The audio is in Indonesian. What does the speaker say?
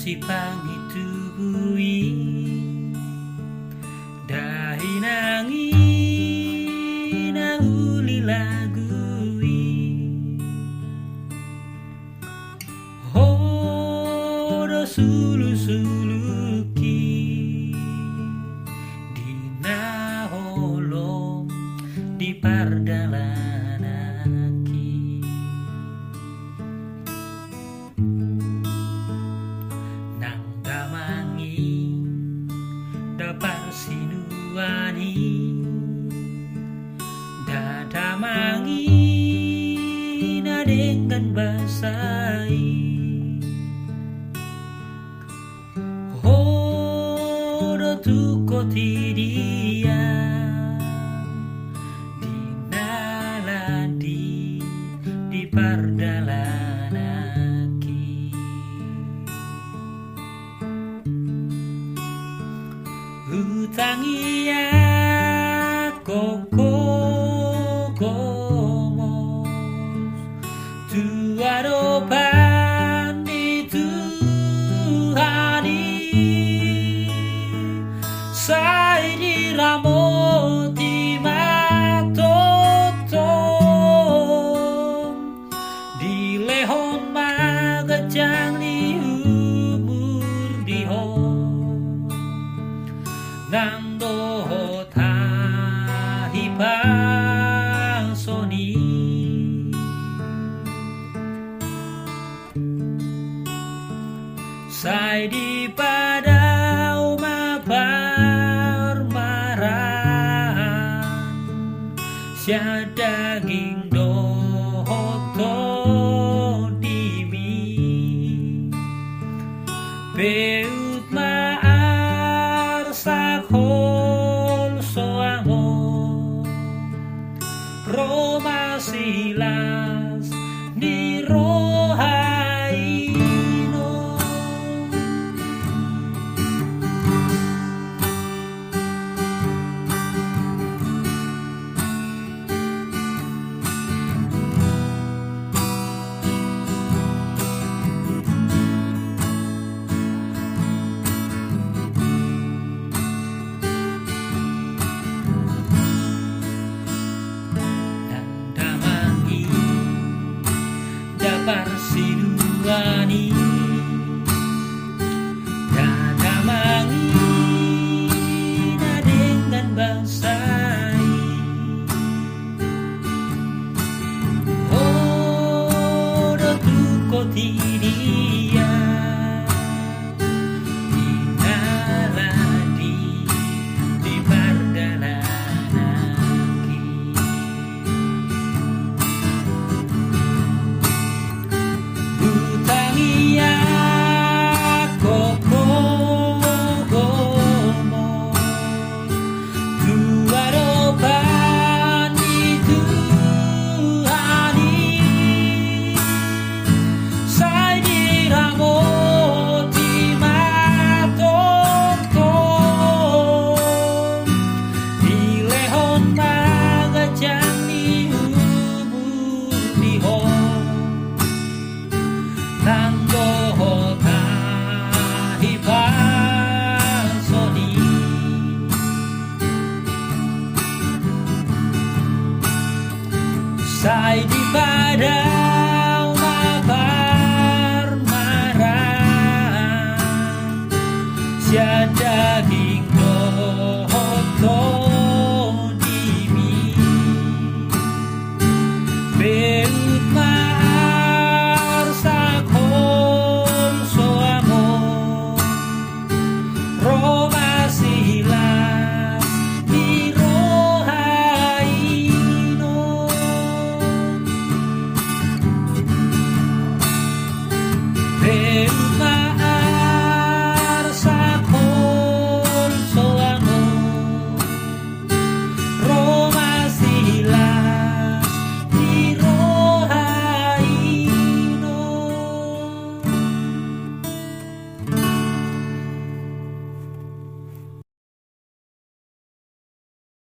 Sipang itui dahi nangi na uli lagui hodo sulu-suluki dina holom di pardalanaki nang damangi dapar sinuani dadamangi na dengan basai hodo tu kotidia dinaladi di pardalanaki hutangia koko tuado pandi Tuhani sai di ramoti matotong di lehon magajang ni umur dihon nang dohot hahipang soni sai di padau maparmaran sia daging dohoto dimi peu